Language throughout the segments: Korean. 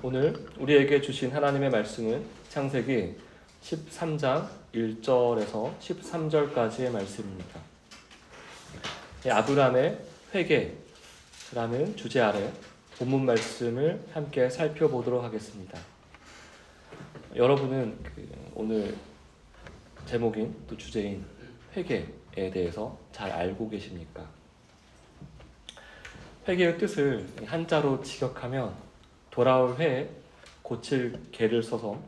오늘 우리에게 주신 하나님의 말씀은 창세기 13장 1절에서 13절까지의 말씀입니다. 아브라함의 회개라는 주제 아래 본문 말씀을 함께 살펴보도록 하겠습니다. 여러분은 오늘 제목인 또 주제인 회개에 대해서 잘 알고 계십니까? 회개의 뜻을 한자로 직역하면 돌아올 회에 고칠 개를 써서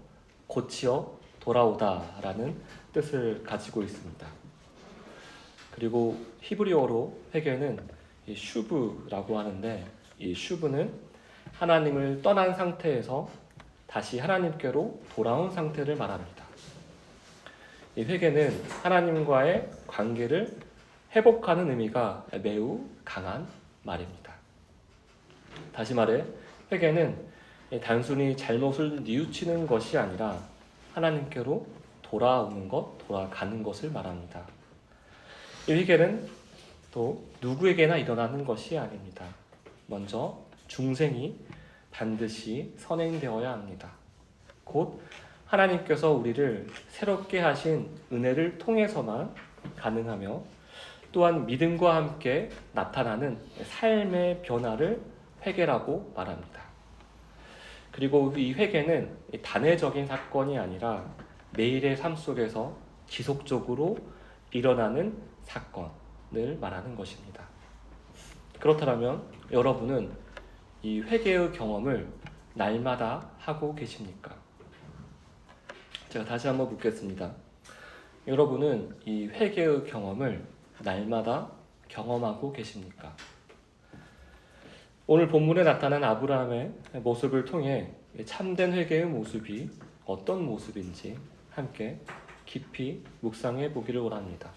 고치어 돌아오다라는 뜻을 가지고 있습니다. 그리고 히브리어로 회개는 슈브라고 하는데, 이 슈브는 하나님을 떠난 상태에서 다시 하나님께로 돌아온 상태를 말합니다. 이 회개는 하나님과의 관계를 회복하는 의미가 매우 강한 말입니다. 다시 말해 회개는 단순히 잘못을 뉘우치는 것이 아니라 하나님께로 돌아오는 것, 돌아가는 것을 말합니다. 이 회개는 또 누구에게나 일어나는 것이 아닙니다. 먼저 중생이 반드시 선행되어야 합니다. 곧 하나님께서 우리를 새롭게 하신 은혜를 통해서만 가능하며, 또한 믿음과 함께 나타나는 삶의 변화를 회개라고 말합니다. 그리고 이 회개는 단회적인 사건이 아니라 매일의 삶 속에서 지속적으로 일어나는 사건을 말하는 것입니다. 그렇다면 여러분은 이 회개의 경험을 날마다 하고 계십니까? 제가 다시 한번 묻겠습니다. 여러분은 이 회개의 경험을 날마다 경험하고 계십니까? 오늘 본문에 나타난 아브라함의 모습을 통해 참된 회개의 모습이 어떤 모습인지 함께 깊이 묵상해 보기를 원합니다.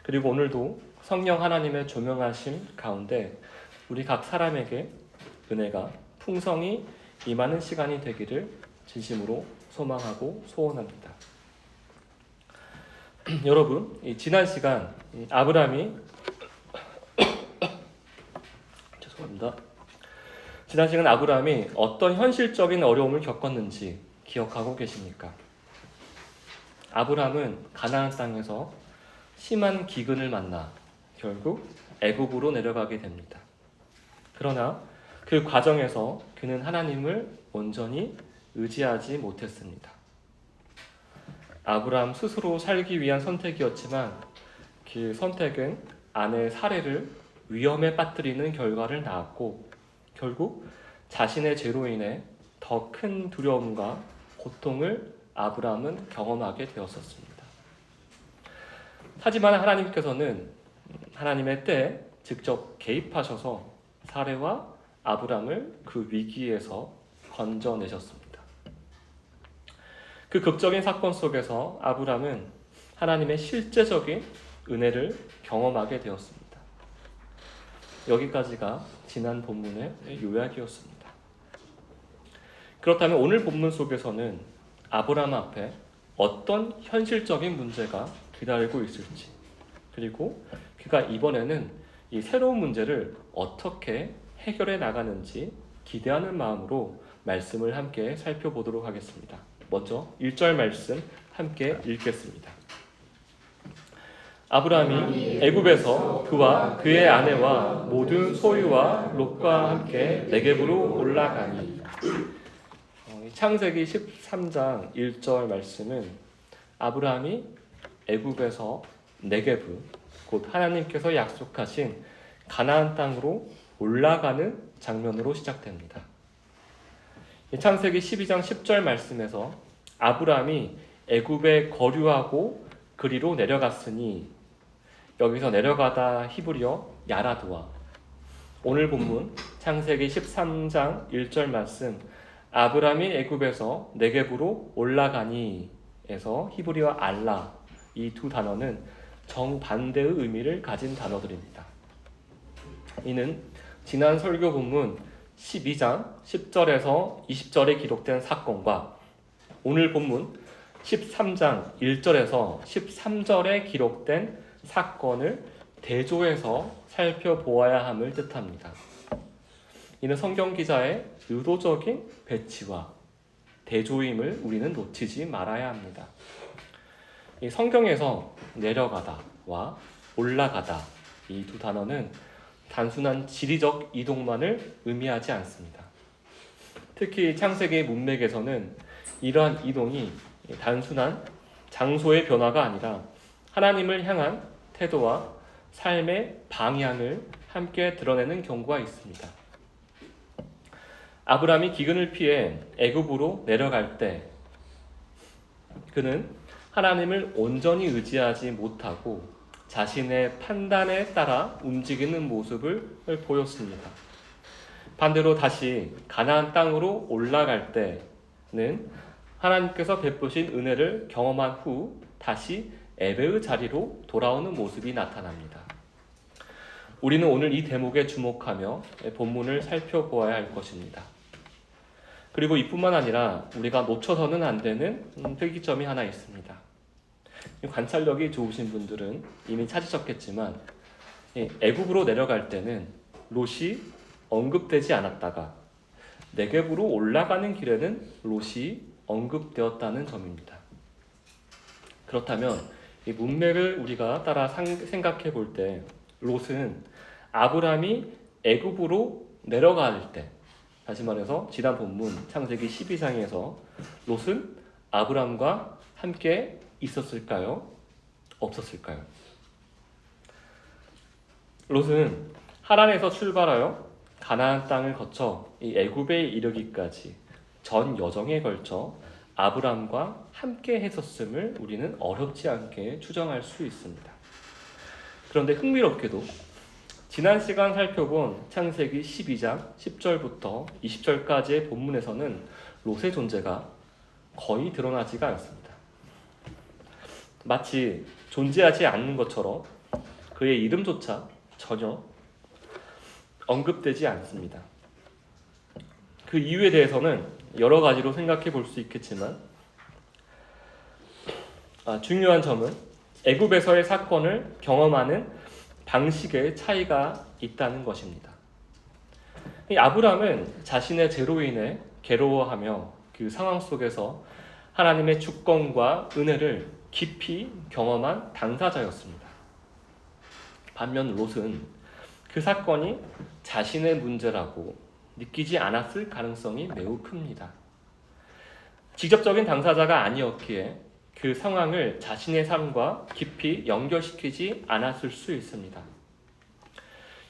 그리고 오늘도 성령 하나님의 조명하심 가운데 우리 각 사람에게 은혜가 풍성히 임하는 시간이 되기를 진심으로 소망하고 소원합니다. 여러분, 지난 시간 아브라함이 지난 시간 아브라함이 어떤 현실적인 어려움을 겪었는지 기억하고 계십니까? 아브라함은 가나안 땅에서 심한 기근을 만나 결국 애굽으로 내려가게 됩니다. 그러나 그 과정에서 그는 하나님을 온전히 의지하지 못했습니다. 아브라함 스스로 살기 위한 선택이었지만 그 선택은 아내의 살해를 위험에 빠뜨리는 결과를 낳았고, 결국 자신의 죄로 인해 더 큰 두려움과 고통을 아브라함은 경험하게 되었었습니다. 하지만 하나님께서는 하나님의 때에 직접 개입하셔서 살해와 아브라함을 그 위기에서 건져내셨습니다. 그 극적인 사건 속에서 아브라함은 하나님의 실제적인 은혜를 경험하게 되었습니다. 여기까지가 지난 본문의 요약이었습니다. 그렇다면 오늘 본문 속에서는 아브라함 앞에 어떤 현실적인 문제가 기다리고 있을지, 그리고 그가 이번에는 이 새로운 문제를 어떻게 해결해 나가는지 기대하는 마음으로 말씀을 함께 살펴보도록 하겠습니다. 먼저 1절 말씀 함께 읽겠습니다. 아브라함이 애굽에서 그와 그의 아내와 모든 소유와 롯과 함께 네겝으로 올라가니. 창세기 13장 1절 말씀은 아브라함이 애굽에서 네겝, 곧 하나님께서 약속하신 가나안 땅으로 올라가는 장면으로 시작됩니다. 창세기 12장 10절 말씀에서 아브라함이 애굽에 거류하고 그리로 내려갔으니, 여기서 내려가다 히브리어 야라드와, 오늘 본문 창세기 13장 1절 말씀 아브라함이 애굽에서 네겝으로 올라가니 에서 히브리어 알라, 이 두 단어는 정반대의 의미를 가진 단어들입니다. 이는 지난 설교 본문 12장 10절에서 20절에 기록된 사건과 오늘 본문 13장 1절에서 13절에 기록된 사건을 대조해서 살펴보아야 함을 뜻합니다. 이는 성경 기자의 의도적인 배치와 대조임을 우리는 놓치지 말아야 합니다. 이 성경에서 내려가다와 올라가다 이 두 단어는 단순한 지리적 이동만을 의미하지 않습니다. 특히 창세기 문맥에서는 이러한 이동이 단순한 장소의 변화가 아니라 하나님을 향한 태도와 삶의 방향을 함께 드러내는 경우가 있습니다. 아브라함이 기근을 피해 애굽으로 내려갈 때 그는 하나님을 온전히 의지하지 못하고 자신의 판단에 따라 움직이는 모습을 보였습니다. 반대로 다시 가나안 땅으로 올라갈 때는 하나님께서 베푸신 은혜를 경험한 후 다시 에베의 자리로 돌아오는 모습이 나타납니다. 우리는 오늘 이 대목에 주목하며 본문을 살펴보아야 할 것입니다. 그리고 이뿐만 아니라 우리가 놓쳐서는 안 되는 특이점이 하나 있습니다. 관찰력이 좋으신 분들은 이미 찾으셨겠지만 애굽으로 내려갈 때는 롯이 언급되지 않았다가 네겝으로 올라가는 길에는 롯이 언급되었다는 점입니다. 그렇다면 이 문맥을 우리가 따라 생각해 볼 때 롯은 아브라함이 애굽으로 내려갈 때, 다시 말해서 지난 본문 창세기 12장에서 롯은 아브라함과 함께 있었을까요? 없었을까요? 롯은 하란에서 출발하여 가나안 땅을 거쳐 이 애굽에 이르기까지 전 여정에 걸쳐 아브라함과 함께 했었음을 우리는 어렵지 않게 추정할 수 있습니다. 그런데 흥미롭게도 지난 시간 살펴본 창세기 12장 10절부터 20절까지의 본문에서는 롯의 존재가 거의 드러나지가 않습니다. 마치 존재하지 않는 것처럼 그의 이름조차 전혀 언급되지 않습니다. 그 이유에 대해서는 여러 가지로 생각해 볼 수 있겠지만 중요한 점은 애굽에서의 사건을 경험하는 방식의 차이가 있다는 것입니다. 이 아브라함은 자신의 죄로 인해 괴로워하며 그 상황 속에서 하나님의 주권과 은혜를 깊이 경험한 당사자였습니다. 반면 롯은 그 사건이 자신의 문제라고 느끼지 않았을 가능성이 매우 큽니다. 직접적인 당사자가 아니었기에 그 상황을 자신의 삶과 깊이 연결시키지 않았을 수 있습니다.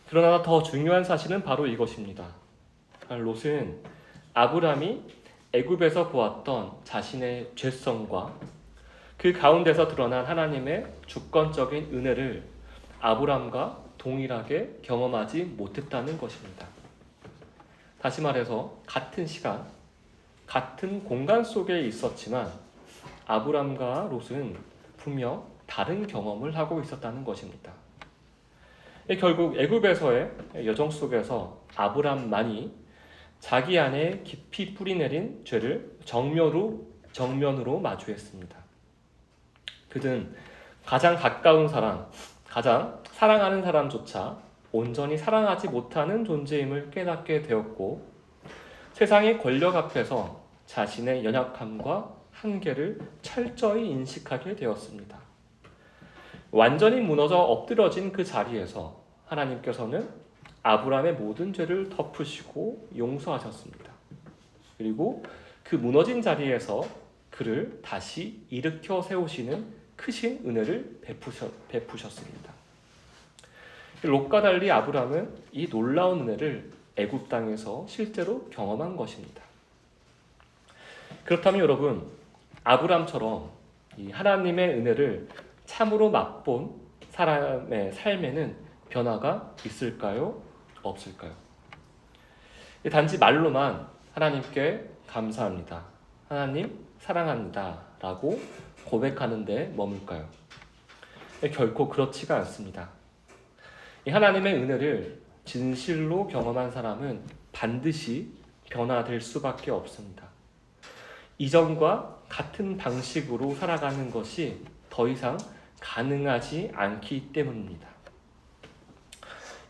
그러나 더 중요한 사실은 바로 이것입니다. 롯은 아브라함이 애굽에서 보았던 자신의 죄성과 그 가운데서 드러난 하나님의 주권적인 은혜를 아브라함과 동일하게 경험하지 못했다는 것입니다. 다시 말해서 같은 시간, 같은 공간 속에 있었지만 아브라함과 롯은 분명 다른 경험을 하고 있었다는 것입니다. 결국 애굽에서의 여정 속에서 아브라함만이 자기 안에 깊이 뿌리내린 죄를 정면으로 마주했습니다. 그는 가장 가까운 사람, 가장 사랑하는 사람조차 온전히 사랑하지 못하는 존재임을 깨닫게 되었고 세상의 권력 앞에서 자신의 연약함과 한계를 철저히 인식하게 되었습니다. 완전히 무너져 엎드러진 그 자리에서 하나님께서는 아브라함의 모든 죄를 덮으시고 용서하셨습니다. 그리고 그 무너진 자리에서 그를 다시 일으켜 세우시는 크신 은혜를 베푸셨습니다. 롯과 달리 아브라함은 이 놀라운 은혜를 애굽 땅에서 실제로 경험한 것입니다. 그렇다면 여러분, 아브라함처럼 이 하나님의 은혜를 참으로 맛본 사람의 삶에는 변화가 있을까요? 없을까요? 단지 말로만 하나님께 감사합니다, 하나님 사랑합니다 라고 고백하는 데 머물까요? 결코 그렇지가 않습니다. 이 하나님의 은혜를 진실로 경험한 사람은 반드시 변화될 수밖에 없습니다. 이전과 같은 방식으로 살아가는 것이 더 이상 가능하지 않기 때문입니다.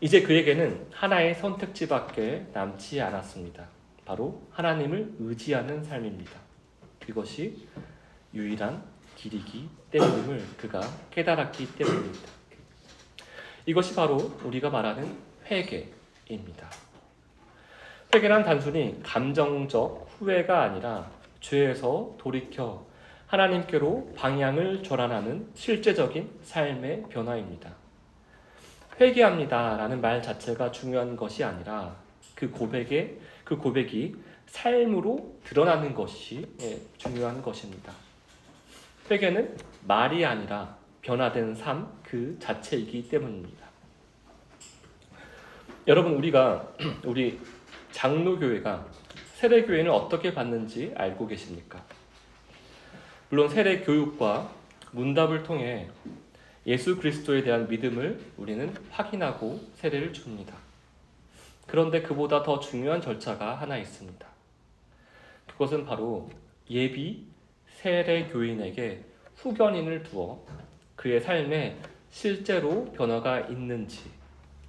이제 그에게는 하나의 선택지밖에 남지 않았습니다. 바로 하나님을 의지하는 삶입니다. 그것이 유일한 길이기 때문임을 그가 깨달았기 때문입니다. 이것이 바로 우리가 말하는 회개입니다. 회개란 단순히 감정적 후회가 아니라 죄에서 돌이켜 하나님께로 방향을 전환하는 실제적인 삶의 변화입니다. 회개합니다 라는 말 자체가 중요한 것이 아니라 그 고백이 삶으로 드러나는 것이 중요한 것입니다. 회개는 말이 아니라 변화된 삶 그 자체이기 때문입니다. 여러분, 우리 장로교회가 세례교회는 어떻게 받는지 알고 계십니까? 물론 세례교육과 문답을 통해 예수 그리스도에 대한 믿음을 우리는 확인하고 세례를 줍니다. 그런데 그보다 더 중요한 절차가 하나 있습니다. 그것은 바로 예비 세례교인에게 후견인을 두어 그의 삶에 실제로 변화가 있는지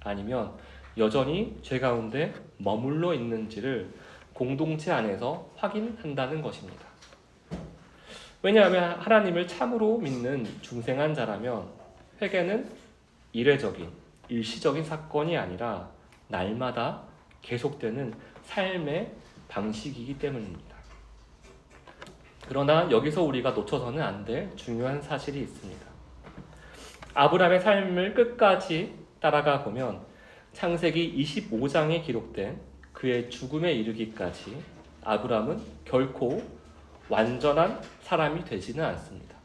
아니면 여전히 죄 가운데 머물러 있는지를 공동체 안에서 확인한다는 것입니다. 왜냐하면 하나님을 참으로 믿는 중생한 자라면 회개는 이례적인, 일시적인 사건이 아니라 날마다 계속되는 삶의 방식이기 때문입니다. 그러나 여기서 우리가 놓쳐서는 안 될 중요한 사실이 있습니다. 아브라함의 삶을 끝까지 따라가 보면 창세기 25장에 기록된 그의 죽음에 이르기까지 아브라함은 결코 완전한 사람이 되지는 않습니다.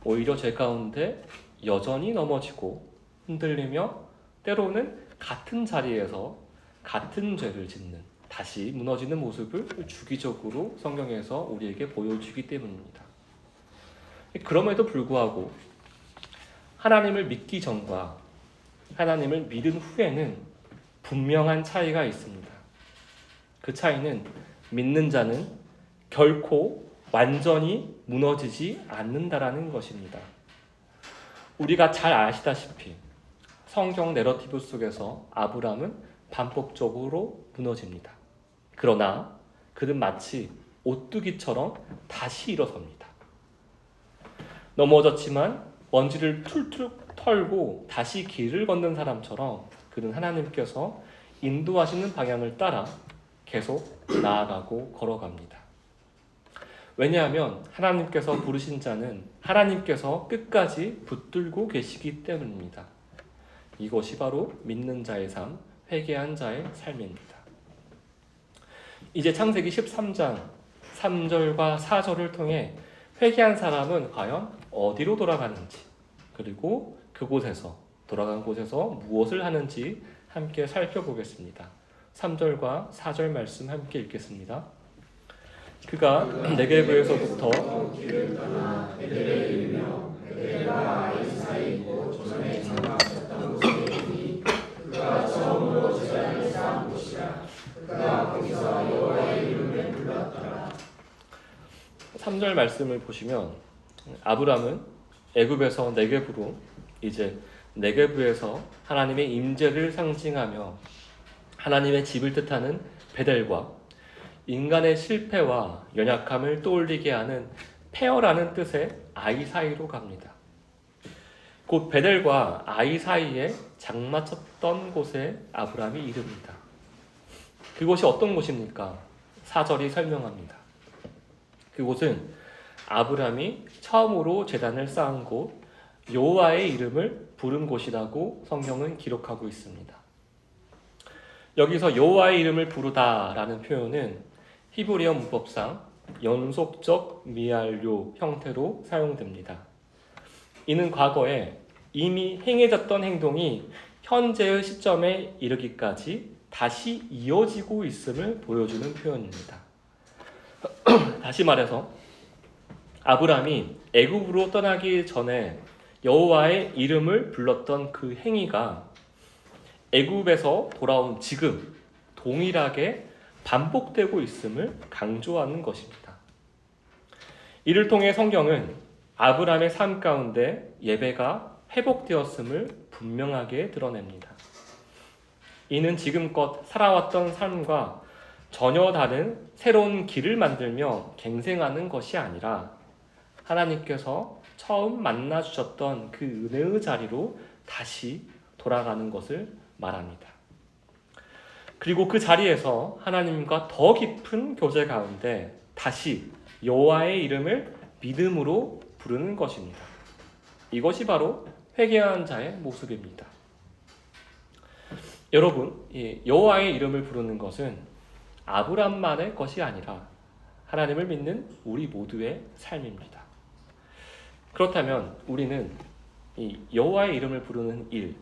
오히려 죄 가운데 여전히 넘어지고 흔들리며 때로는 같은 자리에서 같은 죄를 짓는 다시 무너지는 모습을 주기적으로 성경에서 우리에게 보여주기 때문입니다. 그럼에도 불구하고 하나님을 믿기 전과 하나님을 믿은 후에는 분명한 차이가 있습니다. 그 차이는 믿는 자는 결코 완전히 무너지지 않는다라는 것입니다. 우리가 잘 아시다시피 성경 내러티브 속에서 아브라함은 반복적으로 무너집니다. 그러나 그는 마치 오뚜기처럼 다시 일어섭니다. 넘어졌지만 먼지를 툴툴 털고 다시 길을 걷는 사람처럼 그는 하나님께서 인도하시는 방향을 따라 계속 나아가고 걸어갑니다. 왜냐하면 하나님께서 부르신 자는 하나님께서 끝까지 붙들고 계시기 때문입니다. 이것이 바로 믿는 자의 삶, 회개한 자의 삶입니다. 이제 창세기 13장 3절과 4절을 통해 회개한 사람은 과연 어디로 돌아가는지, 그리고 그곳에서 돌아간 곳에서 무엇을 하는지 함께 살펴보겠습니다. 3절과 4절 말씀 함께 읽겠습니다. 그가 네게브에서부터 그가 처음으로 제단을 쌓은 곳이라. 그가 거기서 여호와의 이름을 불렀더라. 3절 말씀을 보시면 아브람은 애굽에서 네게브로, 이제 네게브에서 하나님의 임재를 상징하며 하나님의 집을 뜻하는 베델과 인간의 실패와 연약함을 떠올리게 하는 페어라는 뜻의 아이 사이로 갑니다. 곧 베델과 아이 사이에 장마쳤던 곳에 아브람이 이릅니다. 그곳이 어떤 곳입니까? 4절이 설명합니다. 그곳은 아브람이 처음으로 제단을 쌓은 곳, 여호와의 이름을 부른 곳이라고 성경은 기록하고 있습니다. 여기서 여호와의 이름을 부르다라는 표현은 히브리어 문법상 연속적 미알료 형태로 사용됩니다. 이는 과거에 이미 행해졌던 행동이 현재의 시점에 이르기까지 다시 이어지고 있음을 보여주는 표현입니다. 다시 말해서 아브람이 애굽으로 떠나기 전에 여호와의 이름을 불렀던 그 행위가 애굽에서 돌아온 지금 동일하게 반복되고 있음을 강조하는 것입니다. 이를 통해 성경은 아브람의 삶 가운데 예배가 회복되었음을 분명하게 드러냅니다. 이는 지금껏 살아왔던 삶과 전혀 다른 새로운 길을 만들며 갱생하는 것이 아니라 하나님께서 처음 만나 주셨던 그 은혜의 자리로 다시 돌아가는 것을 말합니다. 그리고 그 자리에서 하나님과 더 깊은 교제 가운데 다시 여호와의 이름을 믿음으로 부르는 것입니다. 이것이 바로 회개한 자의 모습입니다. 여러분, 여호와의 이름을 부르는 것은 아브람만의 것이 아니라 하나님을 믿는 우리 모두의 삶입니다. 그렇다면 우리는 이 여호와의 이름을 부르는 이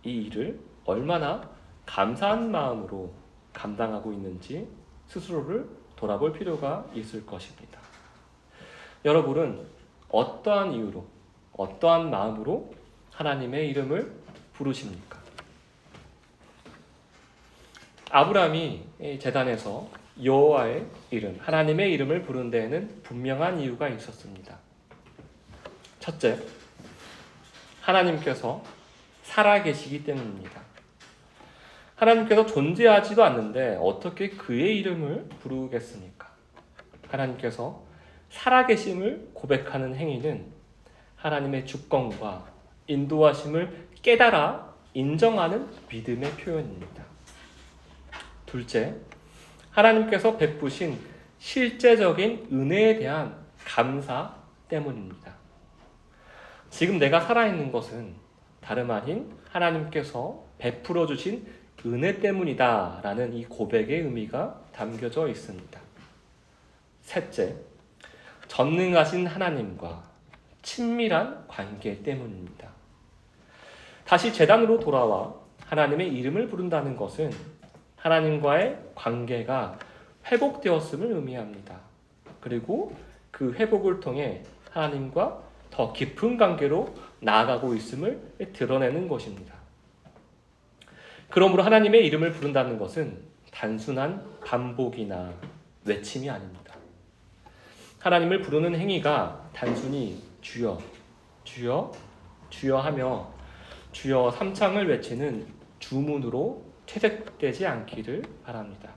일을 얼마나 감사한 마음으로 감당하고 있는지 스스로를 돌아볼 필요가 있을 것입니다. 여러분은 어떠한 이유로, 어떠한 마음으로 하나님의 이름을 부르십니까? 아브라함이 제단에서 여호와의 이름, 하나님의 이름을 부른 데에는 분명한 이유가 있었습니다. 첫째, 하나님께서 살아계시기 때문입니다. 하나님께서 존재하지도 않는데 어떻게 그의 이름을 부르겠습니까? 하나님께서 살아계심을 고백하는 행위는 하나님의 주권과 인도하심을 깨달아 인정하는 믿음의 표현입니다. 둘째, 하나님께서 베푸신 실제적인 은혜에 대한 감사 때문입니다. 지금 내가 살아있는 것은 다름 아닌 하나님께서 베풀어 주신 은혜 때문이다 라는 이 고백의 의미가 담겨져 있습니다. 셋째, 전능하신 하나님과 친밀한 관계 때문입니다. 다시 제단으로 돌아와 하나님의 이름을 부른다는 것은 하나님과의 관계가 회복되었음을 의미합니다. 그리고 그 회복을 통해 하나님과 더 깊은 관계로 나아가고 있음을 드러내는 것입니다. 그러므로 하나님의 이름을 부른다는 것은 단순한 반복이나 외침이 아닙니다. 하나님을 부르는 행위가 단순히 주여, 주여, 주여 하며 주여 삼창을 외치는 주문으로 퇴색되지 않기를 바랍니다.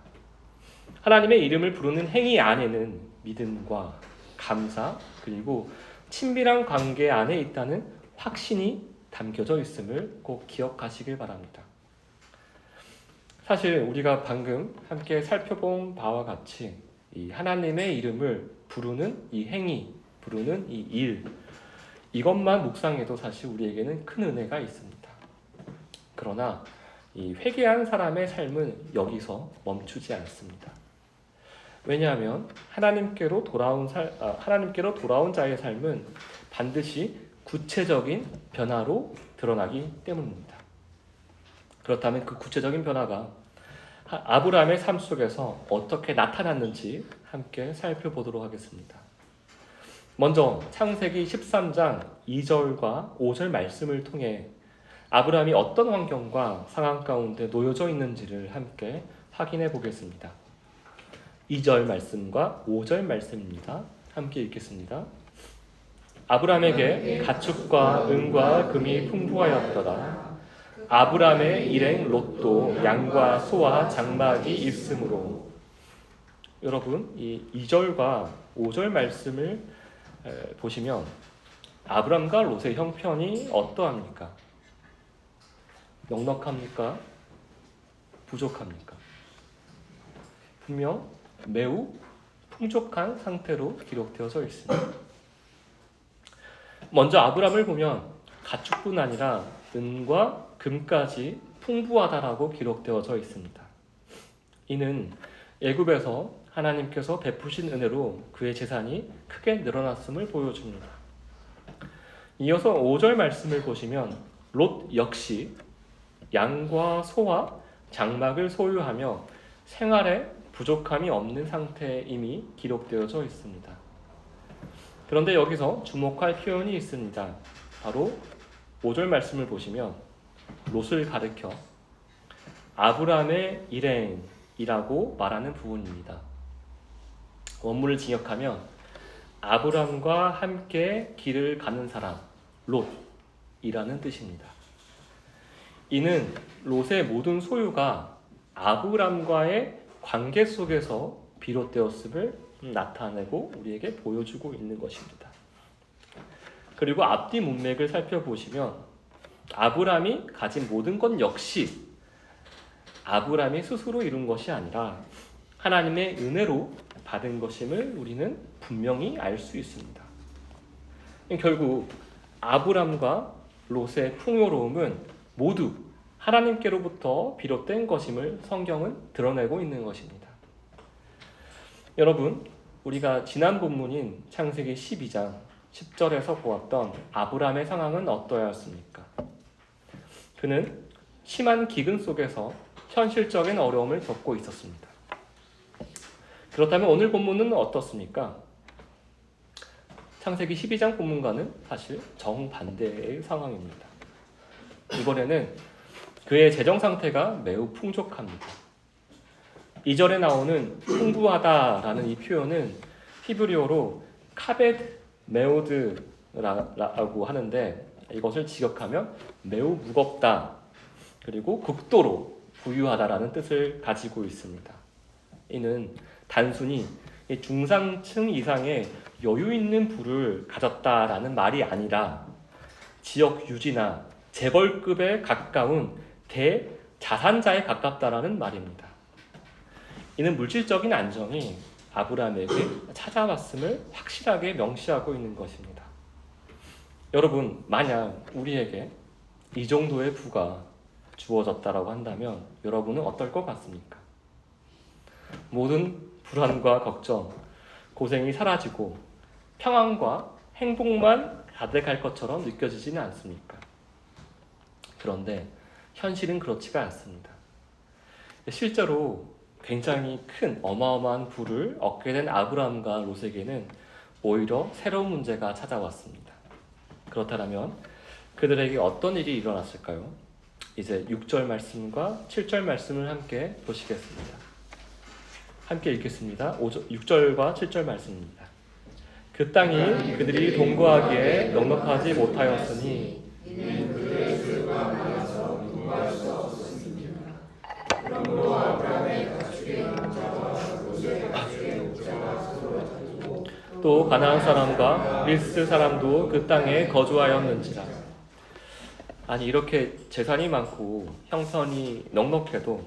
하나님의 이름을 부르는 행위 안에는 믿음과 감사 그리고 친밀한 관계 안에 있다는 확신이 담겨져 있음을 꼭 기억하시길 바랍니다. 사실 우리가 방금 함께 살펴본 바와 같이 이 하나님의 이름을 부르는 이 행위, 부르는 이 일, 이것만 묵상해도 사실 우리에게는 큰 은혜가 있습니다. 그러나 이 회개한 사람의 삶은 여기서 멈추지 않습니다. 왜냐하면 하나님께로 돌아온 자의 삶은 반드시 구체적인 변화로 드러나기 때문입니다. 그렇다면 그 구체적인 변화가 아브라함의 삶 속에서 어떻게 나타났는지 함께 살펴보도록 하겠습니다. 먼저 창세기 13장 2절과 5절 말씀을 통해 아브라함이 어떤 환경과 상황 가운데 놓여져 있는지를 함께 확인해 보겠습니다. 2절 말씀과 5절 말씀입니다. 함께 읽겠습니다. 아브라함에게 가축과 은과 금이 풍부하였더라. 아브라함의 일행 롯도 양과 소와 장막이 있으므로. 여러분, 이 2절과 5절 말씀을 보시면 아브라함과 롯의 형편이 어떠합니까? 넉넉합니까? 부족합니까? 분명 매우 풍족한 상태로 기록되어져 있습니다. 먼저 아브라함을 보면 가축뿐 아니라 은과 금까지 풍부하다라고 기록되어져 있습니다. 이는 애굽에서 하나님께서 베푸신 은혜로 그의 재산이 크게 늘어났음을 보여줍니다. 이어서 5절 말씀을 보시면 롯 역시 양과 소와 장막을 소유하며 생활에 부족함이 없는 상태임이 기록되어져 있습니다. 그런데 여기서 주목할 표현이 있습니다. 바로 5절 말씀을 보시면 롯을 가리켜 아브라함의 일행이라고 말하는 부분입니다. 원문을 직역하면 아브라함과 함께 길을 가는 사람, 롯이라는 뜻입니다. 이는 롯의 모든 소유가 아브라함과의 관계 속에서 비롯되었음을 나타내고 우리에게 보여주고 있는 것입니다. 그리고 앞뒤 문맥을 살펴보시면 아브람이 가진 모든 것 역시 아브람이 스스로 이룬 것이 아니라 하나님의 은혜로 받은 것임을 우리는 분명히 알 수 있습니다. 결국 아브람과 롯의 풍요로움은 모두 하나님께로부터 비롯된 것임을 성경은 드러내고 있는 것입니다. 여러분, 우리가 지난 본문인 창세기 12장 10절에서 보았던 아브람의 상황은 어떠하였습니까? 그는 심한 기근 속에서 현실적인 어려움을 겪고 있었습니다. 그렇다면 오늘 본문은 어떻습니까? 창세기 12장 본문과는 사실 정반대의 상황입니다. 이번에는 그의 재정 상태가 매우 풍족합니다. 2절에 나오는 풍부하다라는 이 표현은 히브리어로 카벳 메오드라고 하는데 이것을 직역하면 매우 무겁다 그리고 극도로 부유하다라는 뜻을 가지고 있습니다. 이는 단순히 중상층 이상의 여유 있는 부를 가졌다라는 말이 아니라 지역 유지나 재벌급에 가까운 대자산자에 가깝다라는 말입니다. 이는 물질적인 안정이 아브라함에게 찾아왔음을 확실하게 명시하고 있는 것입니다. 여러분, 만약 우리에게 이 정도의 부가 주어졌다라고 한다면 여러분은 어떨 것 같습니까? 모든 불안과 걱정, 고생이 사라지고 평안과 행복만 가득할 것처럼 느껴지지는 않습니까? 그런데 현실은 그렇지가 않습니다. 실제로 굉장히 큰 어마어마한 부를 얻게 된 아브라함과 롯에게는 오히려 새로운 문제가 찾아왔습니다. 그렇다면 그들에게 어떤 일이 일어났을까요? 이제 6절 말씀과 7절 말씀을 함께 보시겠습니다. 함께 읽겠습니다. 6절과 7절 말씀입니다. 그 땅이 그들이 동거하기에 넉넉하지 못하였으니 이는 그들의 술과 많아서 동거할 수 없었습니다. 그러므로 아브라함의 가축의 목자와 롯의 가축의 목자가 서로 다투고 또 가나안 사람과 그리스 사람도 그 땅에 거주하였는지라. 아니, 이렇게 재산이 많고 형편이 넉넉해도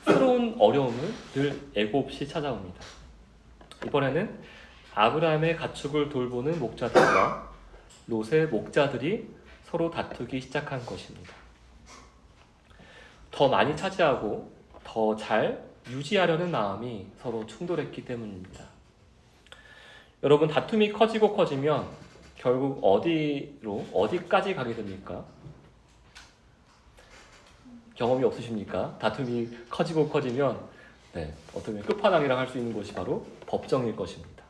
새로운 어려움은 늘 애고 없이 찾아옵니다. 이번에는 아브라함의 가축을 돌보는 목자들과 롯의 목자들이 서로 다투기 시작한 것입니다. 더 많이 차지하고 더 잘 유지하려는 마음이 서로 충돌했기 때문입니다. 여러분, 다툼이 커지고 커지면 결국 어디까지 가게 됩니까? 경험이 없으십니까? 다툼이 커지고 커지면 어떻게 끝판왕이라 할 수 있는 곳이 바로 법정일 것입니다.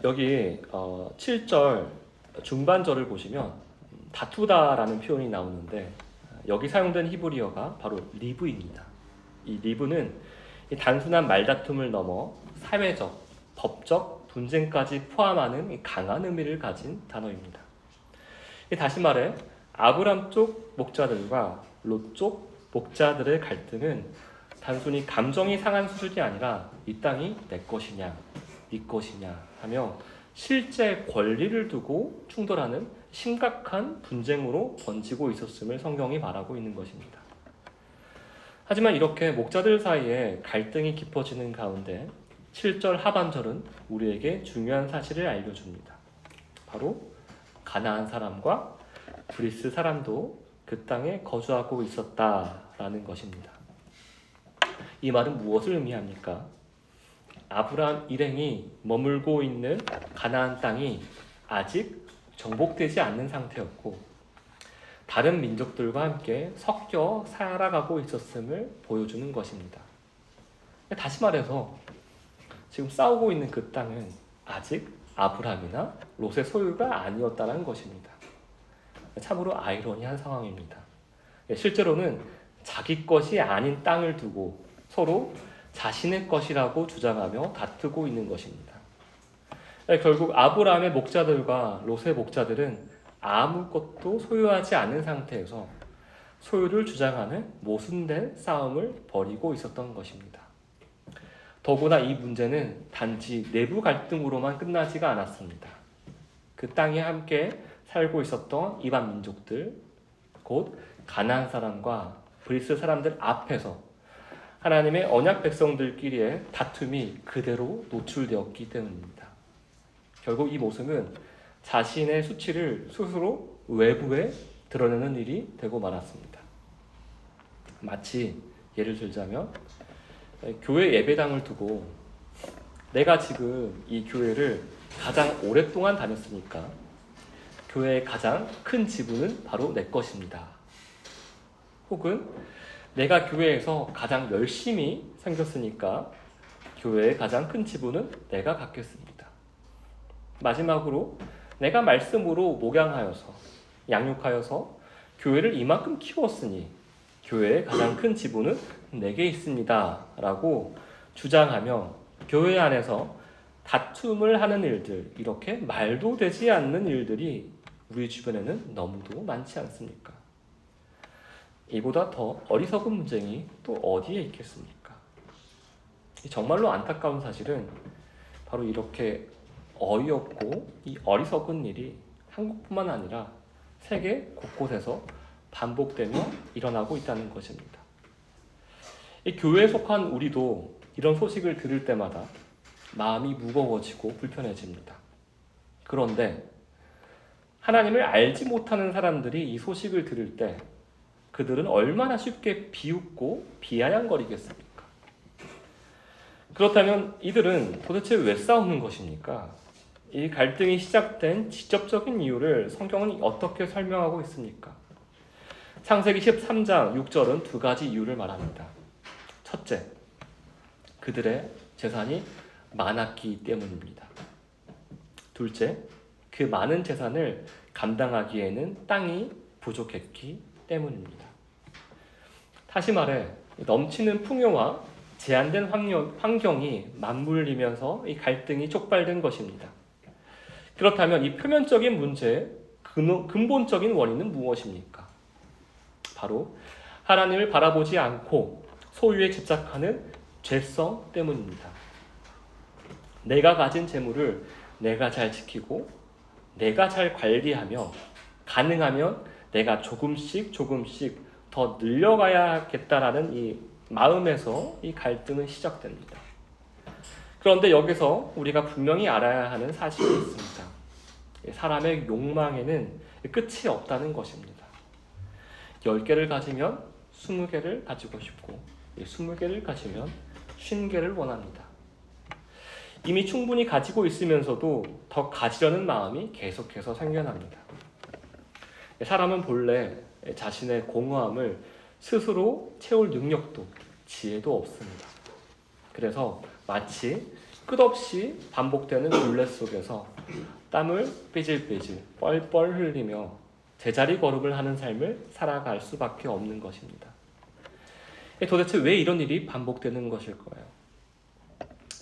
여기 7절 중반절을 보시면 다투다라는 표현이 나오는데 여기 사용된 히브리어가 바로 리브입니다. 이 리브는 단순한 말다툼을 넘어 사회적, 법적 분쟁까지 포함하는 강한 의미를 가진 단어입니다. 다시 말해 아브람 쪽 목자들과 롯 쪽 목자들의 갈등은 단순히 감정이 상한 수준이 아니라 이 땅이 내 것이냐, 네 것이냐 하며 실제 권리를 두고 충돌하는 심각한 분쟁으로 번지고 있었음을 성경이 말하고 있는 것입니다. 하지만 이렇게 목자들 사이에 갈등이 깊어지는 가운데 7절 하반절은 우리에게 중요한 사실을 알려줍니다. 바로 가나안 사람과 그리스 사람도 그 땅에 거주하고 있었다라는 것입니다. 이 말은 무엇을 의미합니까? 아브라함 일행이 머물고 있는 가나안 땅이 아직 정복되지 않는 상태였고 다른 민족들과 함께 섞여 살아가고 있었음을 보여주는 것입니다. 다시 말해서 지금 싸우고 있는 그 땅은 아직 아브라함이나 롯의 소유가 아니었다는 것입니다. 참으로 아이러니한 상황입니다. 실제로는 자기 것이 아닌 땅을 두고 서로 자신의 것이라고 주장하며 다투고 있는 것입니다. 결국 아브라함의 목자들과 롯의 목자들은 아무것도 소유하지 않은 상태에서 소유를 주장하는 모순된 싸움을 벌이고 있었던 것입니다. 더구나 이 문제는 단지 내부 갈등으로만 끝나지가 않았습니다. 그 땅에 함께 살고 있었던 이방 민족들, 곧 가나안 사람과 브리스 사람들 앞에서 하나님의 언약 백성들끼리의 다툼이 그대로 노출되었기 때문입니다. 결국 이 모습은 자신의 수치를 스스로 외부에 드러내는 일이 되고 말았습니다. 마치 예를 들자면 교회 예배당을 두고 내가 지금 이 교회를 가장 오랫동안 다녔으니까 교회의 가장 큰 지분은 바로 내 것입니다. 혹은 내가 교회에서 가장 열심히 섬겼으니까 교회의 가장 큰 지분은 내가 갖겠습니다. 마지막으로 내가 말씀으로 목양하여서 양육하여서 교회를 이만큼 키웠으니 교회의 가장 큰 지분은 내게 있습니다. 라고 주장하며 교회 안에서 다툼을 하는 일들, 이렇게 말도 되지 않는 일들이 우리 주변에는 너무도 많지 않습니까? 이보다 더 어리석은 문제이 또 어디에 있겠습니까? 정말로 안타까운 사실은 바로 이렇게 어이없고 이 어리석은 일이 한국뿐만 아니라 세계 곳곳에서 반복되며 일어나고 있다는 것입니다. 이 교회에 속한 우리도 이런 소식을 들을 때마다 마음이 무거워지고 불편해집니다. 그런데 하나님을 알지 못하는 사람들이 이 소식을 들을 때 그들은 얼마나 쉽게 비웃고 비아냥거리겠습니까? 그렇다면 이들은 도대체 왜 싸우는 것입니까? 이 갈등이 시작된 직접적인 이유를 성경은 어떻게 설명하고 있습니까? 창세기 13장 6절은 두 가지 이유를 말합니다. 첫째, 그들의 재산이 많았기 때문입니다. 둘째, 그 많은 재산을 감당하기에는 땅이 부족했기 때문입니다. 다시 말해 넘치는 풍요와 제한된 환경이 맞물리면서 이 갈등이 촉발된 것입니다. 그렇다면 이 표면적인 문제의 근본적인 원인은 무엇입니까? 바로 하나님을 바라보지 않고 소유에 집착하는 죄성 때문입니다. 내가 가진 재물을 내가 잘 지키고 내가 잘 관리하며 가능하면 내가 조금씩 더 늘려가야겠다라는 이 마음에서 이 갈등은 시작됩니다. 그런데 여기서 우리가 분명히 알아야 하는 사실이 있습니다. 사람의 욕망에는 끝이 없다는 것입니다. 10개를 가지면 20개를 가지고 싶고 20개를 가지면 50개를 원합니다. 이미 충분히 가지고 있으면서도 더 가지려는 마음이 계속해서 생겨납니다. 사람은 본래 자신의 공허함을 스스로 채울 능력도 지혜도 없습니다. 그래서 마치 끝없이 반복되는 굴레 속에서 땀을 삐질삐질 뻘뻘 흘리며 제자리 걸음을 하는 삶을 살아갈 수밖에 없는 것입니다. 도대체 왜 이런 일이 반복되는 것일까요?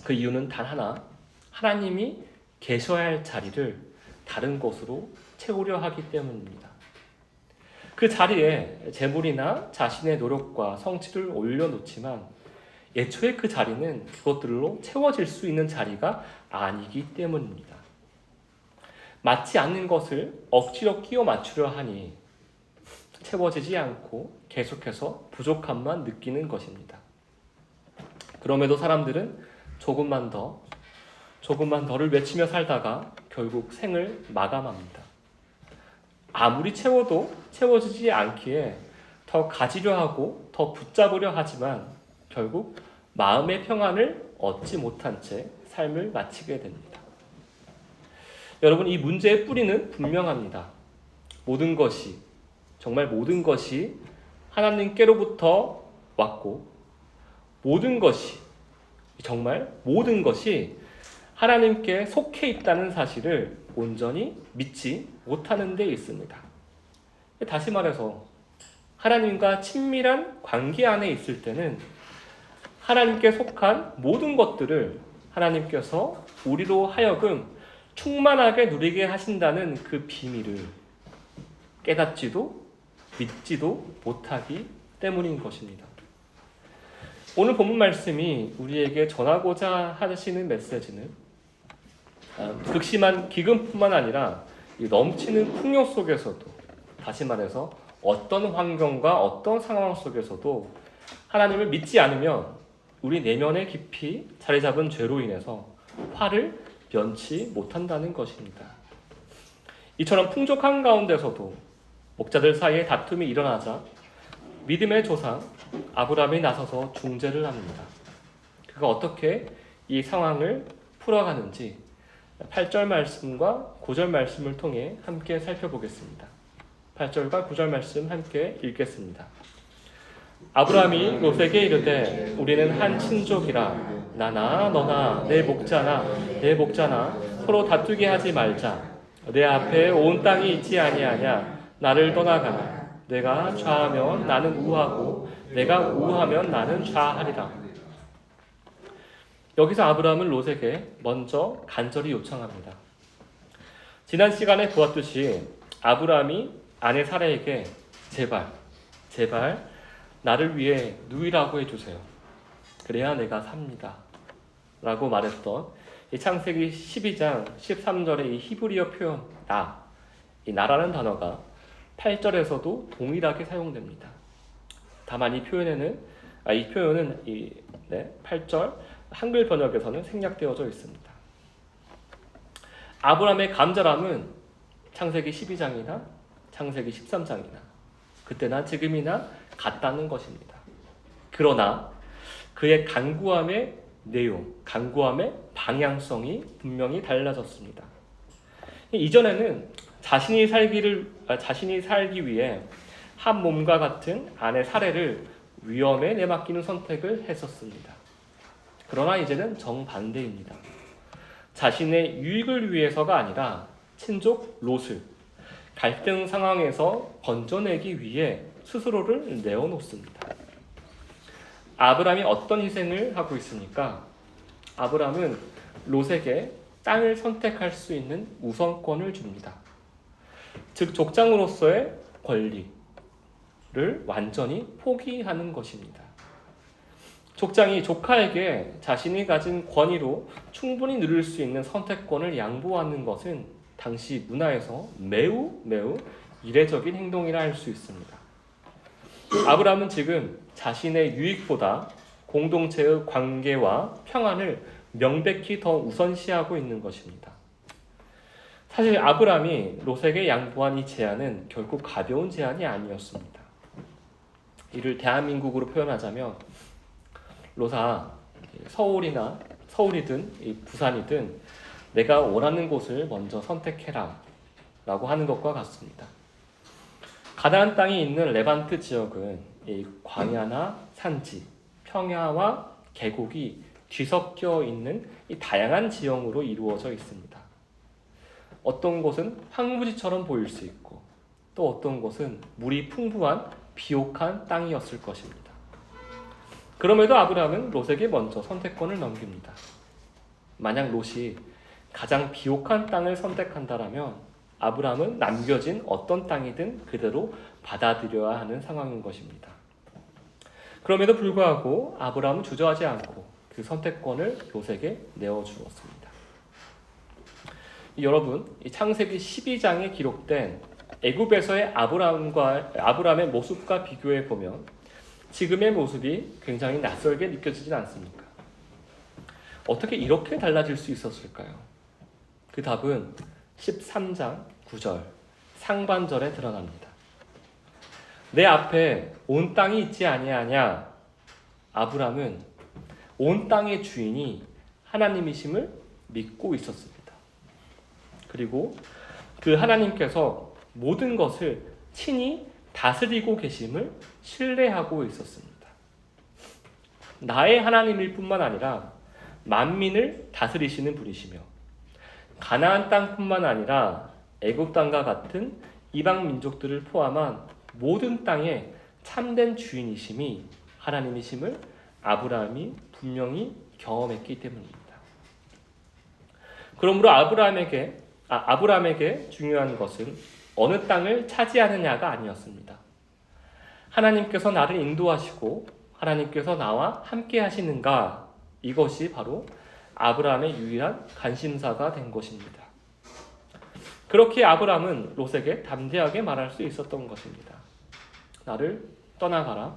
그 이유는 단 하나, 하나님이 계셔야 할 자리를 다른 것으로 채우려 하기 때문입니다. 그 자리에 재물이나 자신의 노력과 성취를 올려놓지만 애초에 그 자리는 그것들로 채워질 수 있는 자리가 아니기 때문입니다. 맞지 않는 것을 억지로 끼워 맞추려 하니 채워지지 않고 계속해서 부족함만 느끼는 것입니다. 그럼에도 사람들은 조금만 더를 외치며 살다가 결국 생을 마감합니다. 아무리 채워도 채워지지 않기에 더 가지려 하고 더 붙잡으려 하지만 결국 마음의 평안을 얻지 못한 채 삶을 마치게 됩니다. 여러분, 이 문제의 뿌리는 분명합니다. 정말 모든 것이 하나님께로부터 왔고 정말 모든 것이 하나님께 속해 있다는 사실을 온전히 믿지 못하는 데 있습니다. 다시 말해서 하나님과 친밀한 관계 안에 있을 때는 하나님께 속한 모든 것들을 하나님께서 우리로 하여금 충만하게 누리게 하신다는 그 비밀을 깨닫지도 믿지도 못하기 때문인 것입니다. 오늘 본문 말씀이 우리에게 전하고자 하시는 메시지는 극심한 기근뿐만 아니라 이 넘치는 풍요 속에서도, 다시 말해서 어떤 환경과 어떤 상황 속에서도 하나님을 믿지 않으면 우리 내면에 깊이 자리 잡은 죄로 인해서 화를 면치 못한다는 것입니다. 이처럼 풍족한 가운데서도 목자들 사이에 다툼이 일어나자 믿음의 조상 아브라함이 나서서 중재를 합니다. 그가 어떻게 이 상황을 풀어가는지 8절 말씀과 9절 말씀을 통해 함께 살펴보겠습니다. 8절과 9절 말씀 함께 읽겠습니다. 아브라함이 롯에게 이르되 우리는 한 친족이라 나나 너나 내 목자나 서로 다투게 하지 말자. 내 앞에 온 땅이 있지 아니하냐. 나를 떠나가라. 내가 좌하면 나는 우하고 내가 우하면 나는 좌하리라. 여기서 아브라함은 롯에게 먼저 간절히 요청합니다. 지난 시간에 보았듯이 아브라함이 아내 사라에게 제발 나를 위해 누이라고 해주세요. 그래야 내가 삽니다. 라고 말했던 이 창세기 12장 13절의 이 히브리어 표현 이 나라는 단어가 8절에서도 동일하게 사용됩니다. 다만 이 표현은 8절 한글 번역에서는 생략되어져 있습니다. 아브라함의 간절함은 창세기 12장이나 창세기 13장이나 그때나 지금이나 같다는 것입니다. 그러나 그의 간구함의 내용, 간구함의 방향성이 분명히 달라졌습니다. 이전에는 자신이 살기 위해 한 몸과 같은 아내 사례를 위험에 내맡기는 선택을 했었습니다. 그러나 이제는 정반대입니다. 자신의 유익을 위해서가 아니라 친족 롯을 갈등 상황에서 건져내기 위해 스스로를 내어놓습니다. 아브라함이 어떤 희생을 하고 있습니까? 아브라함은 롯에게 땅을 선택할 수 있는 우선권을 줍니다. 즉 족장으로서의 권리를 완전히 포기하는 것입니다. 족장이 조카에게 자신이 가진 권위로 충분히 누릴 수 있는 선택권을 양보하는 것은 당시 문화에서 매우 이례적인 행동이라 할 수 있습니다. 아브라함은 지금 자신의 유익보다 공동체의 관계와 평안을 명백히 더 우선시하고 있는 것입니다. 사실 아브라함이 롯에게 양보한 이 제안은 결국 가벼운 제안이 아니었습니다. 이를 대한민국으로 표현하자면 롯아, 서울이든 부산이든 내가 원하는 곳을 먼저 선택해라 라고 하는 것과 같습니다. 가나안 땅이 있는 레반트 지역은 이 광야나 산지, 평야와 계곡이 뒤섞여 있는 이 다양한 지형으로 이루어져 있습니다. 어떤 곳은 황무지처럼 보일 수 있고 또 어떤 곳은 물이 풍부한 비옥한 땅이었을 것입니다. 그럼에도 아브라함은 롯에게 먼저 선택권을 넘깁니다. 만약 롯이 가장 비옥한 땅을 선택한다면 아브라함은 남겨진 어떤 땅이든 그대로 받아들여야 하는 상황인 것입니다. 그럼에도 불구하고 아브라함은 주저하지 않고 그 선택권을 롯에게 내어주었습니다. 여러분, 이 창세기 12장에 기록된 애굽에서의 아브라함의 모습과 비교해 보면 지금의 모습이 굉장히 낯설게 느껴지진 않습니까? 어떻게 이렇게 달라질 수 있었을까요? 그 답은 13장 9절 상반절에 드러납니다. 내 앞에 온 땅이 있지 아니하냐. 아브라함은 온 땅의 주인이 하나님이심을 믿고 있었습니다. 그리고 그 하나님께서 모든 것을 친히 다스리고 계심을 신뢰하고 있었습니다. 나의 하나님일 뿐만 아니라 만민을 다스리시는 분이시며 가나안 땅뿐만 아니라 애굽 땅과 같은 이방 민족들을 포함한 모든 땅의 참된 주인이심이 하나님이심을 아브라함이 분명히 경험했기 때문입니다. 그러므로 아브라함에게 중요한 것은 어느 땅을 차지하느냐가 아니었습니다. 하나님께서 나를 인도하시고 하나님께서 나와 함께 하시는가? 이것이 바로 아브라함의 유일한 관심사가 된 것입니다. 그렇게 아브라함은 롯에게 담대하게 말할 수 있었던 것입니다. 나를 떠나가라.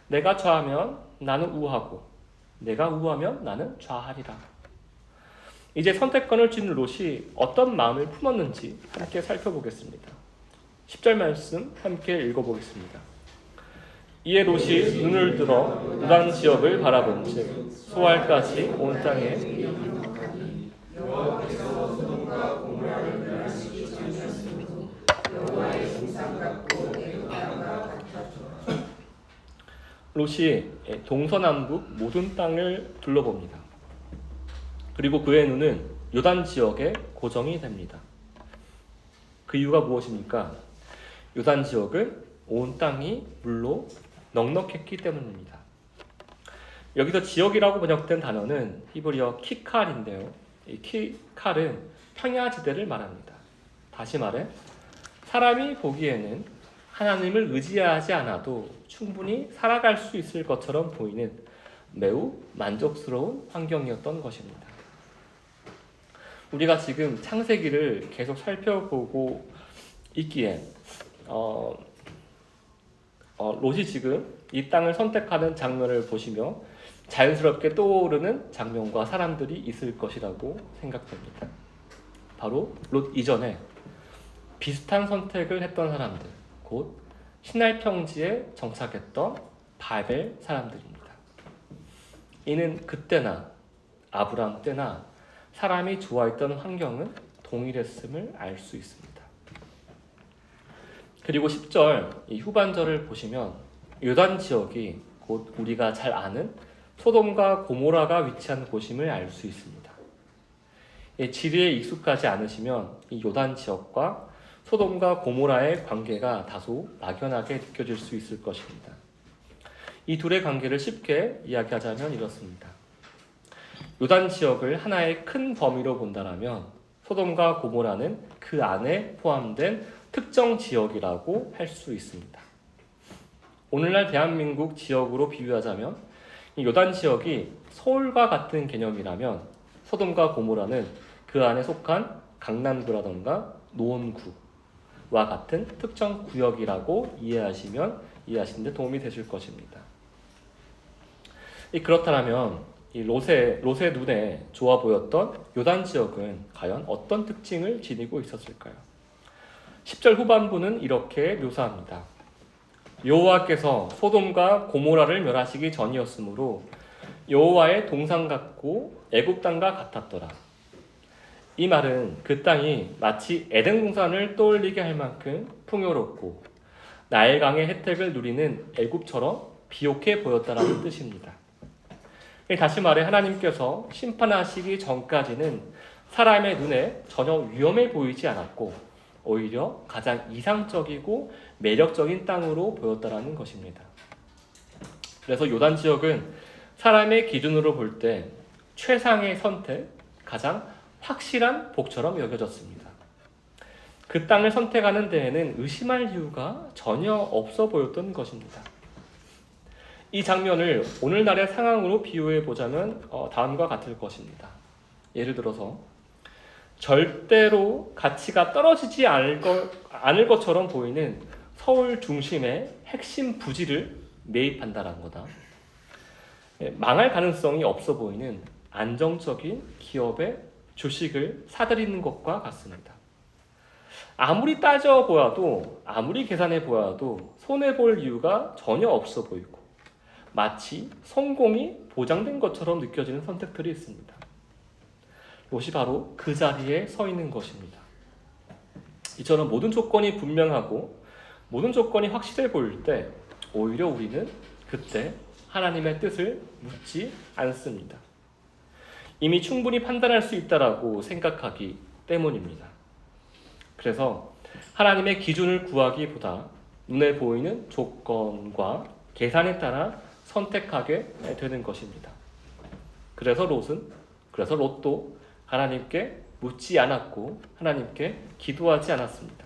내가 좌하면 나는 우하고 내가 우하면 나는 좌하리라. 이제 선택권을 쥔 롯이 어떤 마음을 품었는지 함께 살펴보겠습니다. 10절 말씀 함께 읽어보겠습니다. 이에 롯이 눈을 들어 요단 지역을 바라본즉 소알까지 온 땅에 롯이 동서남북 모든 땅을 둘러봅니다. 그리고 그의 눈은 요단 지역에 고정이 됩니다. 그 이유가 무엇입니까? 요단 지역은 온 땅이 물로 넉넉했기 때문입니다. 여기서 지역이라고 번역된 단어는 히브리어 키칼인데요. 이 키칼은 평야지대를 말합니다. 다시 말해 사람이 보기에는 하나님을 의지하지 않아도 충분히 살아갈 수 있을 것처럼 보이는 매우 만족스러운 환경이었던 것입니다. 우리가 지금 창세기를 계속 살펴보고 있기에 롯이 지금 이 땅을 선택하는 장면을 보시며 자연스럽게 떠오르는 장면과 사람들이 있을 것이라고 생각됩니다. 바로 롯 이전에 비슷한 선택을 했던 사람들, 곧 시날 평지에 정착했던 바벨 사람들입니다. 이는 그때나 아브라함 때나 사람이 좋아했던 환경은 동일했음을 알 수 있습니다. 그리고 10절 이 후반절을 보시면 요단 지역이 곧 우리가 잘 아는 소돔과 고모라가 위치한 곳임을 알 수 있습니다. 지리에 익숙하지 않으시면 이 요단 지역과 소돔과 고모라의 관계가 다소 막연하게 느껴질 수 있을 것입니다. 이 둘의 관계를 쉽게 이야기하자면 이렇습니다. 요단 지역을 하나의 큰 범위로 본다면 소돔과 고모라는 그 안에 포함된 특정 지역이라고 할 수 있습니다. 오늘날 대한민국 지역으로 비유하자면 이 요단 지역이 서울과 같은 개념이라면 소돔과 고모라는 그 안에 속한 강남구라던가 노원구와 같은 특정 구역이라고 이해하시는 데 도움이 되실 것입니다. 그렇다면 이 롯의 눈에 좋아 보였던 요단 지역은 과연 어떤 특징을 지니고 있었을까요? 10절 후반부는 이렇게 묘사합니다. 여호와께서 소돔과 고모라를 멸하시기 전이었으므로 여호와의 동산 같고 애굽 땅과 같았더라. 이 말은 그 땅이 마치 에덴 동산을 떠올리게 할 만큼 풍요롭고 나일강의 혜택을 누리는 애굽처럼 비옥해 보였다라는 뜻입니다. 다시 말해 하나님께서 심판하시기 전까지는 사람의 눈에 전혀 위험해 보이지 않았고 오히려 가장 이상적이고 매력적인 땅으로 보였다라는 것입니다. 그래서 요단 지역은 사람의 기준으로 볼 때 최상의 선택, 가장 확실한 복처럼 여겨졌습니다. 그 땅을 선택하는 데에는 의심할 이유가 전혀 없어 보였던 것입니다. 이 장면을 오늘날의 상황으로 비유해 보자면 다음과 같을 것입니다. 예를 들어서 절대로 가치가 떨어지지 않을 것처럼 보이는 서울 중심의 핵심 부지를 매입한다는 거다. 망할 가능성이 없어 보이는 안정적인 기업의 주식을 사들이는 것과 같습니다. 아무리 따져보아도 아무리 계산해 보아도 손해볼 이유가 전혀 없어 보이고 마치 성공이 보장된 것처럼 느껴지는 선택들이 있습니다. 롯이 바로 그 자리에 서 있는 것입니다. 이처럼 모든 조건이 분명하고 모든 조건이 확실해 보일 때 오히려 우리는 그때 하나님의 뜻을 묻지 않습니다. 이미 충분히 판단할 수 있다라고 생각하기 때문입니다. 그래서 하나님의 기준을 구하기보다 눈에 보이는 조건과 계산에 따라 선택하게 되는 것입니다. 그래서 롯도 하나님께 묻지 않았고 하나님께 기도하지 않았습니다.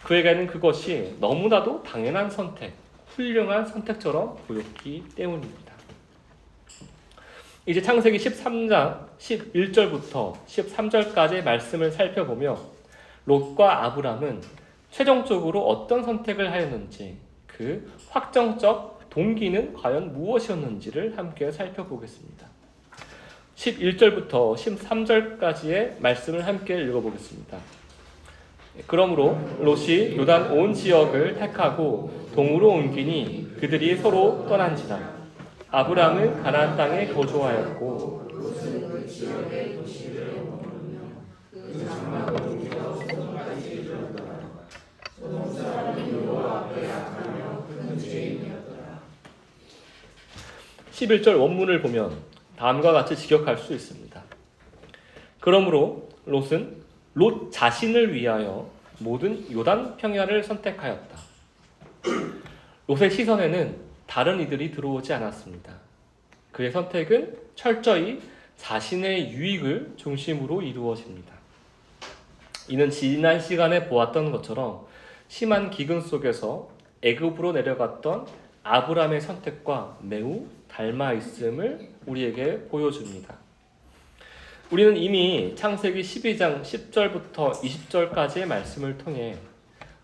그에게는 그것이 너무나도 당연한 선택, 훌륭한 선택처럼 보였기 때문입니다. 이제 창세기 13장 11절부터 13절까지의 말씀을 살펴보며 롯과 아브람은 최종적으로 어떤 선택을 하였는지, 그 확정적 동기는 과연 무엇이었는지를 함께 살펴보겠습니다. 11절부터 13절까지의 말씀을 함께 읽어보겠습니다. 그러므로 롯이 요단 온 지역을 택하고 동으로 옮기니 그들이 서로 떠난지라. 아브람은 가나안 땅에 거주하였고 롯은 그 지역의 도시를 머무르며 그 장막을 옮겨 소돔까지 이르렀더라. 소돔 사람이 여호와 앞에 악하며 큰 죄인이었더라. 11절 원문을 보면 다음과 같이 직역할 수 있습니다. 그러므로 롯은 롯 자신을 위하여 모든 요단 평야를 선택하였다. 롯의 시선에는 다른 이들이 들어오지 않았습니다. 그의 선택은 철저히 자신의 유익을 중심으로 이루어집니다. 이는 지난 시간에 보았던 것처럼 심한 기근 속에서 애굽으로 내려갔던 아브람의 선택과 매우 닮아 있음을 우리에게 보여줍니다. 우리는 이미 창세기 12장 10절부터 20절까지의 말씀을 통해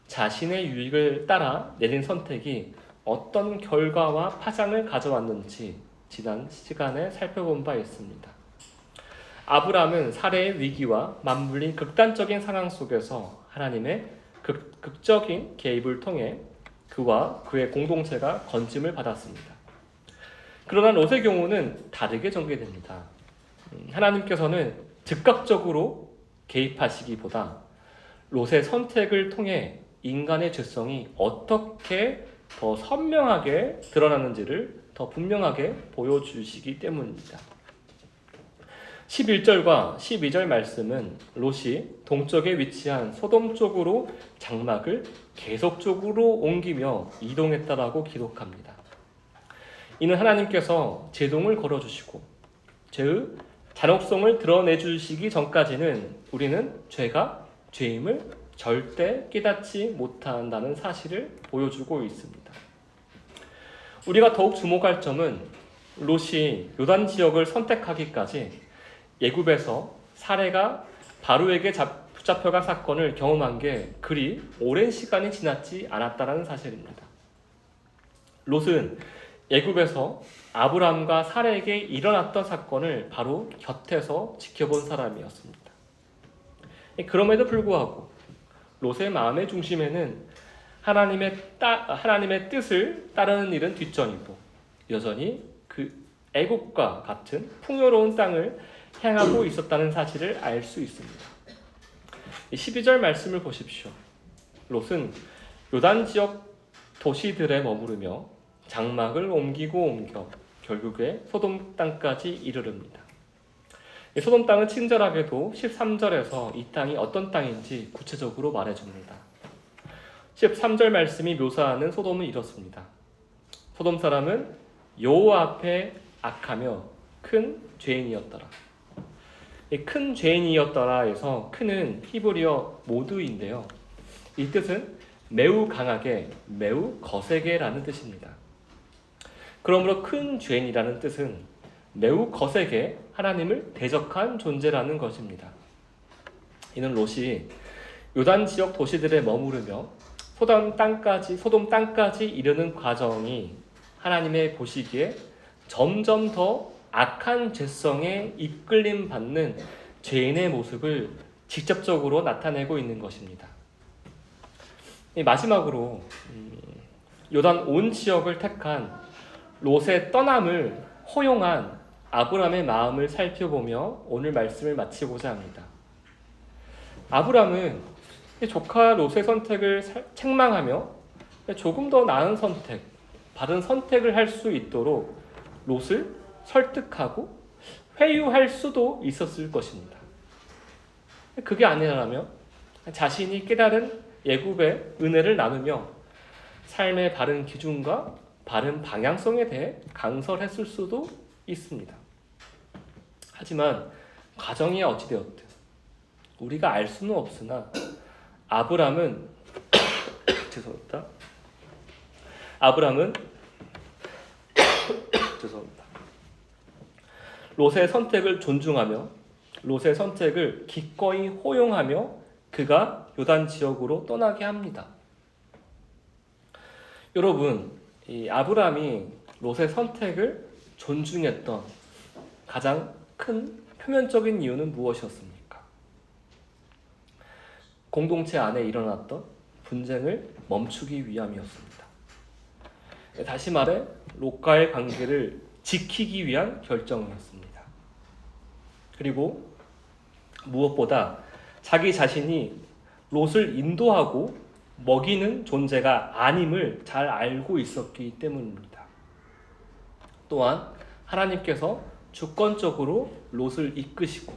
자신의 유익을 따라 내린 선택이 어떤 결과와 파장을 가져왔는지 지난 시간에 살펴본 바 있습니다. 아브람은 살해의 위기와 맞물린 극단적인 상황 속에서 하나님의 극적인 개입을 통해 그와 그의 공동체가 건짐을 받았습니다. 그러나 롯의 경우는 다르게 전개됩니다. 하나님께서는 즉각적으로 개입하시기보다 롯의 선택을 통해 인간의 죄성이 어떻게 더 선명하게 드러나는지를 더 분명하게 보여주시기 때문입니다. 11절과 12절 말씀은 롯이 동쪽에 위치한 소돔 쪽으로 장막을 계속적으로 옮기며 이동했다라고 기록합니다. 이는 하나님께서 제동을 걸어주시고 죄의 잔혹성을 드러내주시기 전까지는 우리는 죄가 죄임을 절대 깨닫지 못한다는 사실을 보여주고 있습니다. 우리가 더욱 주목할 점은 롯이 요단 지역을 선택하기까지 애굽에서 살해가 바로에게 붙잡혀간 사건을 경험한 게 그리 오랜 시간이 지났지 않았다는 사실입니다. 롯은 애굽에서 아브람과 살해에게 일어났던 사건을 바로 곁에서 지켜본 사람이었습니다. 그럼에도 불구하고 롯의 마음의 중심에는 하나님의 뜻을 따르는 일은 뒷전이고 여전히 그 애굽과 같은 풍요로운 땅을 향하고 있었다는 사실을 알 수 있습니다. 12절 말씀을 보십시오. 롯은 요단 지역 도시들에 머무르며 장막을 옮기고 결국에 소돔 땅까지 이르릅니다. 소돔 땅은 친절하게도 13절에서 이 땅이 어떤 땅인지 구체적으로 말해줍니다. 13절 말씀이 묘사하는 소돔은 이렇습니다. 소돔 사람은 여호와 앞에 악하며 큰 죄인이었더라. 이 큰 죄인이었더라에서 큰은 히브리어 모드인데요. 이 뜻은 매우 강하게, 매우 거세게라는 뜻입니다. 그러므로 큰 죄인이라는 뜻은 매우 거세게 하나님을 대적한 존재라는 것입니다. 이는 롯이 요단 지역 도시들에 머무르며 소돔 땅까지 이르는 과정이 하나님의 보시기에 점점 더 악한 죄성에 이끌림 받는 죄인의 모습을 직접적으로 나타내고 있는 것입니다. 마지막으로 요단 온 지역을 택한 롯의 떠남을 허용한 아브람의 마음을 살펴보며 오늘 말씀을 마치고자 합니다. 아브람은 조카 롯의 선택을 책망하며 조금 더 나은 선택, 바른 선택을 할 수 있도록 롯을 설득하고 회유할 수도 있었을 것입니다. 그게 아니라면 자신이 깨달은 애굽의 은혜를 나누며 삶의 바른 기준과 바른 방향성에 대해 강설했을 수도 있습니다. 하지만 과정이 어찌되었든 우리가 알 수는 없으나 아브람은 죄송합니다. 아브람은 죄송합니다. 롯의 선택을 존중하며 롯의 선택을 기꺼이 호용하며 그가 요단 지역으로 떠나게 합니다. 여러분, 이 아브람이 롯의 선택을 존중했던 가장 큰 표면적인 이유는 무엇이었습니까? 공동체 안에 일어났던 분쟁을 멈추기 위함이었습니다. 다시 말해 롯과의 관계를 지키기 위한 결정이었습니다. 그리고 무엇보다 자기 자신이 롯을 인도하고 먹이는 존재가 아님을 잘 알고 있었기 때문입니다. 또한 하나님께서 주권적으로 롯을 이끄시고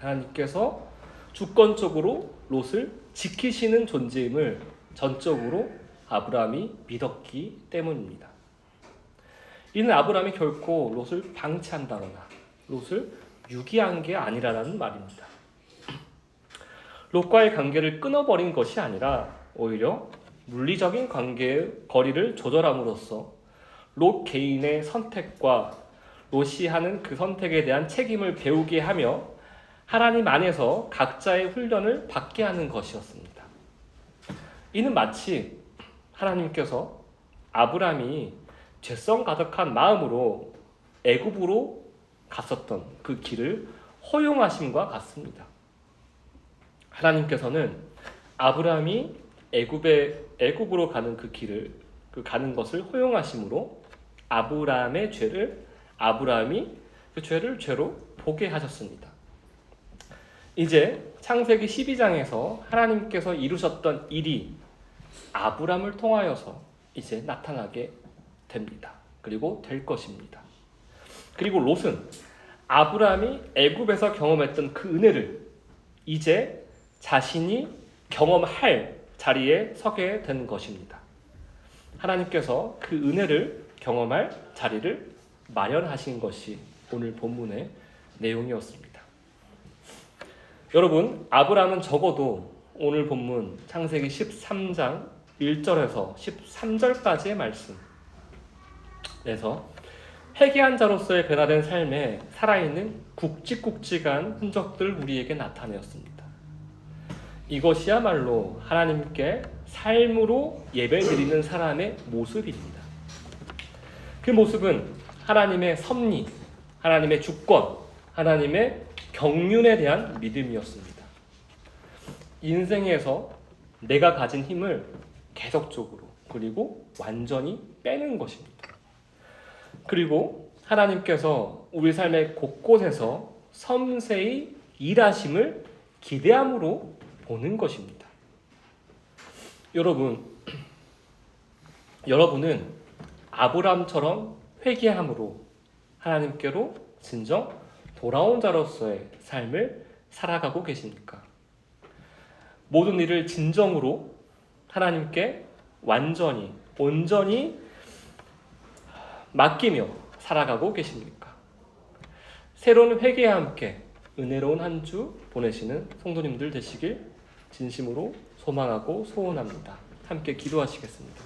하나님께서 주권적으로 롯을 지키시는 존재임을 전적으로 아브람이 믿었기 때문입니다. 이는 아브람이 결코 롯을 방치한다거나 롯을 유기한 게 아니라는 말입니다. 롯과의 관계를 끊어버린 것이 아니라 오히려 물리적인 관계의 거리를 조절함으로써 롯 개인의 선택과 롯이 하는 그 선택에 대한 책임을 배우게 하며 하나님 안에서 각자의 훈련을 받게 하는 것이었습니다. 이는 마치 하나님께서 아브람이 죄성 가득한 마음으로 애굽으로 갔었던 그 길을 허용하심과 같습니다. 하나님께서는 아브람이 애굽으로 가는 그 길을 가는 것을 허용하심으로 아브람이 그 죄를 죄로 보게 하셨습니다. 이제 창세기 12장에서 하나님께서 이루셨던 일이 아브람을 통하여서 이제 나타나게 됩니다. 그리고 될 것입니다. 그리고 롯은 아브람이 애굽에서 경험했던 그 은혜를 이제 자신이 경험할 자리에 서게 된 것입니다. 하나님께서 그 은혜를 경험할 자리를 마련하신 것이 오늘 본문의 내용이었습니다. 여러분, 아브람은 적어도 오늘 본문 창세기 13장 1절에서 13절까지의 말씀에서 회개한 자로서의 변화된 삶에 살아있는 굵직굵직한 흔적들 우리에게 나타내었습니다. 이것이야말로 하나님께 삶으로 예배드리는 사람의 모습입니다. 그 모습은 하나님의 섭리, 하나님의 주권, 하나님의 경륜에 대한 믿음이었습니다. 인생에서 내가 가진 힘을 계속적으로 그리고 완전히 빼는 것입니다. 그리고 하나님께서 우리 삶의 곳곳에서 섬세히 일하심을 기대함으로 보는 것입니다. 여러분은 아브람처럼 회개함으로 하나님께로 진정 돌아온 자로서의 삶을 살아가고 계십니까? 모든 일을 진정으로 하나님께 완전히 온전히 맡기며 살아가고 계십니까? 새로운 회개와 함께 은혜로운 한 주 보내시는 성도님들 되시길 진심으로 소망하고 소원합니다. 함께 기도하시겠습니다.